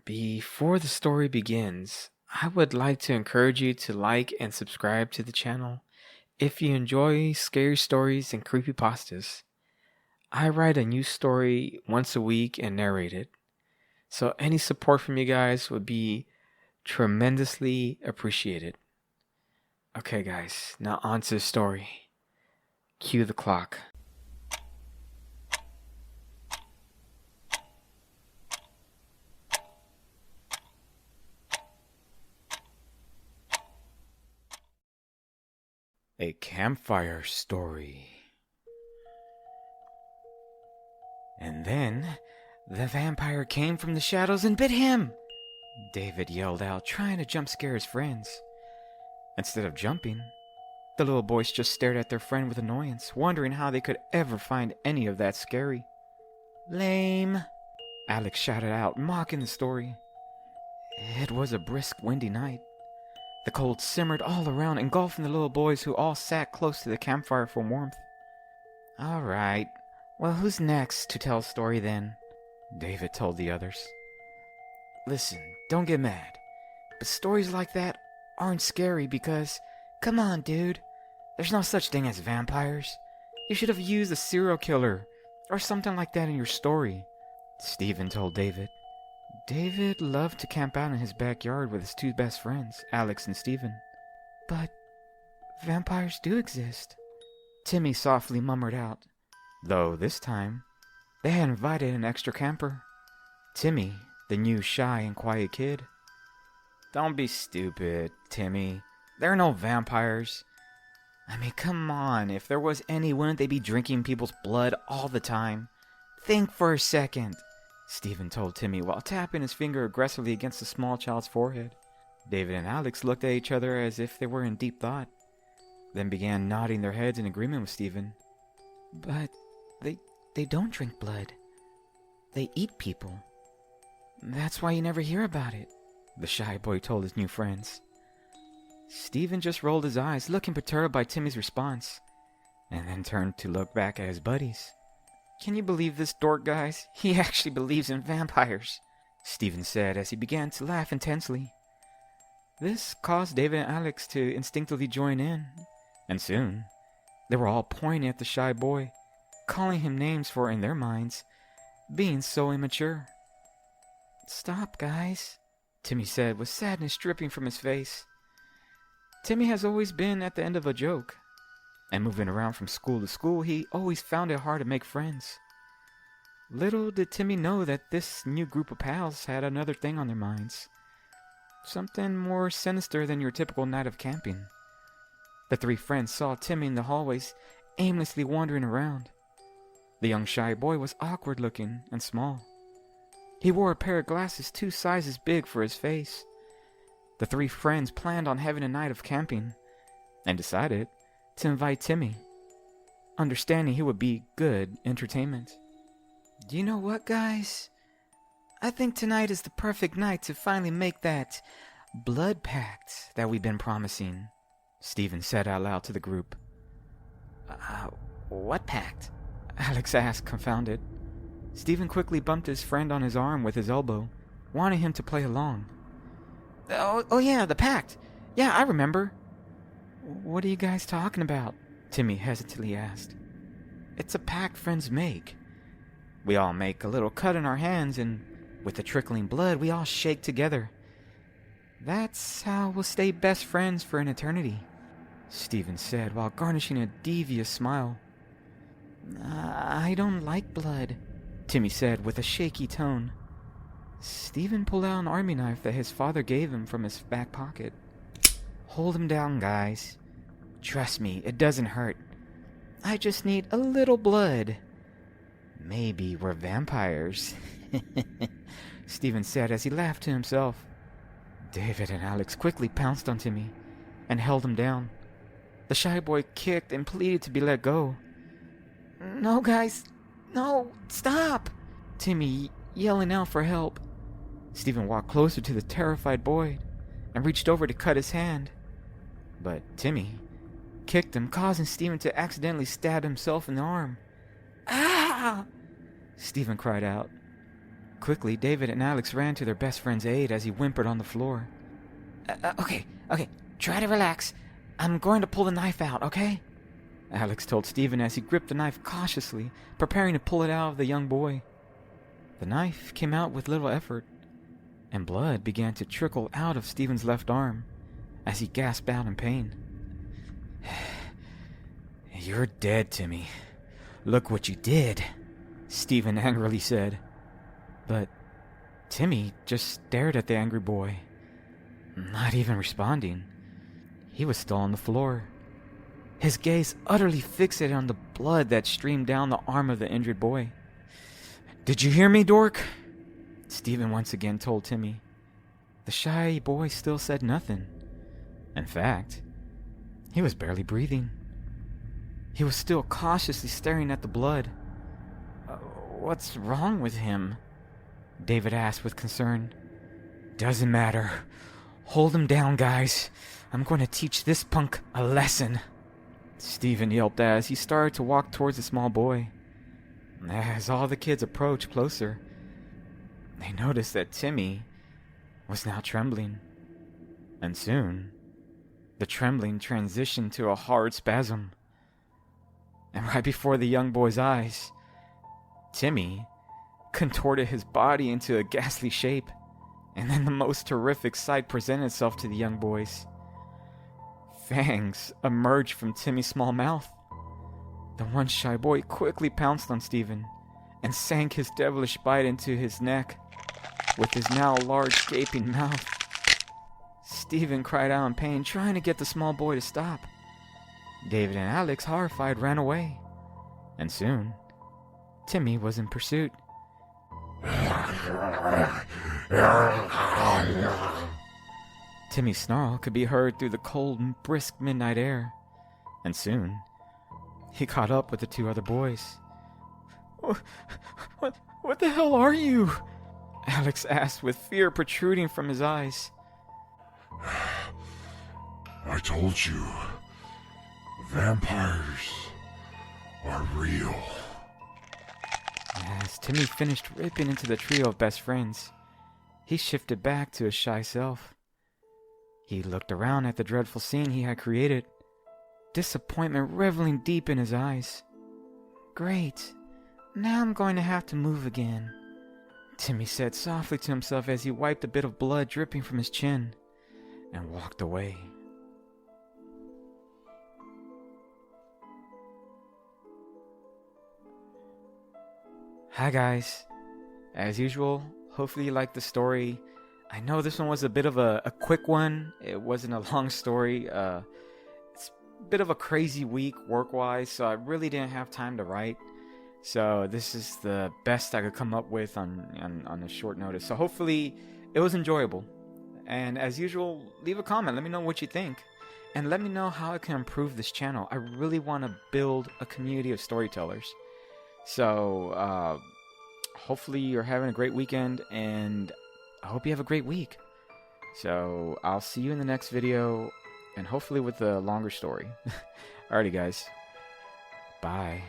Before the story begins, I would like to encourage you to like and subscribe to the channel if you enjoy scary stories and creepypastas. I write a new story once a week and narrate it, so any support from you guys would be tremendously appreciated. Okay, guys, now on to the story. Cue the clock. A campfire story. And then the vampire came from the shadows and bit him, David yelled out, trying to jump scare his friends. Instead of jumping, the little boys just stared at their friend with annoyance, wondering how they could ever find any of that scary. Lame, Alex shouted out, mocking the story. It was a brisk, windy night. The cold simmered all around, engulfing the little boys who all sat close to the campfire for warmth. All right, well, who's next to tell a story then? David told the others. Listen, don't get mad, but stories like that aren't scary because, come on, dude, there's no such thing as vampires. You should have used a serial killer or something like that in your story, Stephen told David. David loved to camp out in his backyard with his two best friends, Alex and Stephen. But vampires do exist, Timmy softly murmured out, though this time they had invited an extra camper, Timmy, the new shy and quiet kid. Don't be stupid, Timmy. There are no vampires. I mean, come on, if there was any, wouldn't they be drinking people's blood all the time? Think for a second, Stephen told Timmy while tapping his finger aggressively against the small child's forehead. David and Alex looked at each other as if they were in deep thought, then began nodding their heads in agreement with Stephen. But they don't drink blood. They eat people. That's why you never hear about it, the shy boy told his new friends. Stephen just rolled his eyes, looking perturbed by Timmy's response, and then turned to look back at his buddies. Can you believe this dork, guys? He actually believes in vampires, Stephen said as he began to laugh intensely. This caused David and Alex to instinctively join in, and soon they were all pointing at the shy boy, calling him names for, in their minds, being so immature. Stop, guys, Timmy said with sadness dripping from his face. Timmy has always been at the end of a joke, and moving around from school to school, he always found it hard to make friends. Little did Timmy know that this new group of pals had another thing on their minds. Something more sinister than your typical night of camping. The three friends saw Timmy in the hallways, aimlessly wandering around. The young shy boy was awkward looking and small. He wore a pair of glasses 2 sizes big for his face. The three friends planned on having a night of camping, and decided to invite Timmy, understanding he would be good entertainment. Do you know what, guys? I think tonight is the perfect night to finally make that blood pact that we've been promising, Stephen said out loud to the group. What pact? Alex asked, confounded. Stephen quickly bumped his friend on his arm with his elbow, wanting him to play along. Oh yeah, the pact. Yeah, I remember. What are you guys talking about? Timmy hesitantly asked. It's a pact friends make. We all make a little cut in our hands, and with the trickling blood, we all shake together. That's how we'll stay best friends for an eternity, Stephen said while garnishing a devious smile. I don't like blood, Timmy said with a shaky tone. Stephen pulled out an army knife that his father gave him from his back pocket. Hold him down, guys. Trust me, it doesn't hurt. I just need a little blood. Maybe we're vampires, Stephen said as he laughed to himself. David and Alex quickly pounced on Timmy and held him down. The shy boy kicked and pleaded to be let go. No, guys, no, stop! Timmy yelling out for help. Stephen walked closer to the terrified boy and reached over to cut his hand. But Timmy kicked him, causing Stephen to accidentally stab himself in the arm. Ah! Stephen cried out. Quickly, David and Alex ran to their best friend's aid as he whimpered on the floor. Okay, try to relax. I'm going to pull the knife out, okay? Alex told Stephen as he gripped the knife cautiously, preparing to pull it out of the young boy. The knife came out with little effort, and blood began to trickle out of Stephen's left arm as he gasped out in pain. You're dead, Timmy. Look what you did, Stephen angrily said. But Timmy just stared at the angry boy, not even responding. He was still on the floor, his gaze utterly fixated on the blood that streamed down the arm of the injured boy. Did you hear me, dork? Stephen once again told Timmy. The shy boy still said nothing. In fact, he was barely breathing. He was still cautiously staring at the blood. What's wrong with him? David asked with concern. Doesn't matter. Hold him down, guys. I'm going to teach this punk a lesson. Stephen yelped as he started to walk towards the small boy. As all the kids approached closer, they noticed that Timmy was now trembling. And soon, the trembling transitioned to a hard spasm. And right before the young boy's eyes, Timmy contorted his body into a ghastly shape, and then the most horrific sight presented itself to the young boys. Fangs emerged from Timmy's small mouth. The one shy boy quickly pounced on Stephen and sank his devilish bite into his neck with his now large gaping mouth. Stephen cried out in pain, trying to get the small boy to stop. David and Alex, horrified, ran away, and soon Timmy was in pursuit. Timmy's snarl could be heard through the cold, brisk midnight air, and soon he caught up with the two other boys. What the hell are you? Alex asked with fear protruding from his eyes. I told you, vampires are real. As Timmy finished ripping into the trio of best friends, he shifted back to his shy self. He looked around at the dreadful scene he had created, disappointment reveling deep in his eyes. Great, now I'm going to have to move again, Timmy said softly to himself as he wiped a bit of blood dripping from his chin and walked away. Hi guys. As usual, hopefully you liked the story. I know this one was a bit of a quick one. It wasn't a long story. It's a bit of a crazy week work-wise, so I really didn't have time to write. So this is the best I could come up with on a short notice. So hopefully it was enjoyable. And as usual, leave a comment. Let me know what you think. And let me know how I can improve this channel. I really want to build a community of storytellers. So, hopefully you're having a great weekend, and I hope you have a great week. So, I'll see you in the next video, and hopefully with a longer story. Alrighty, guys. Bye.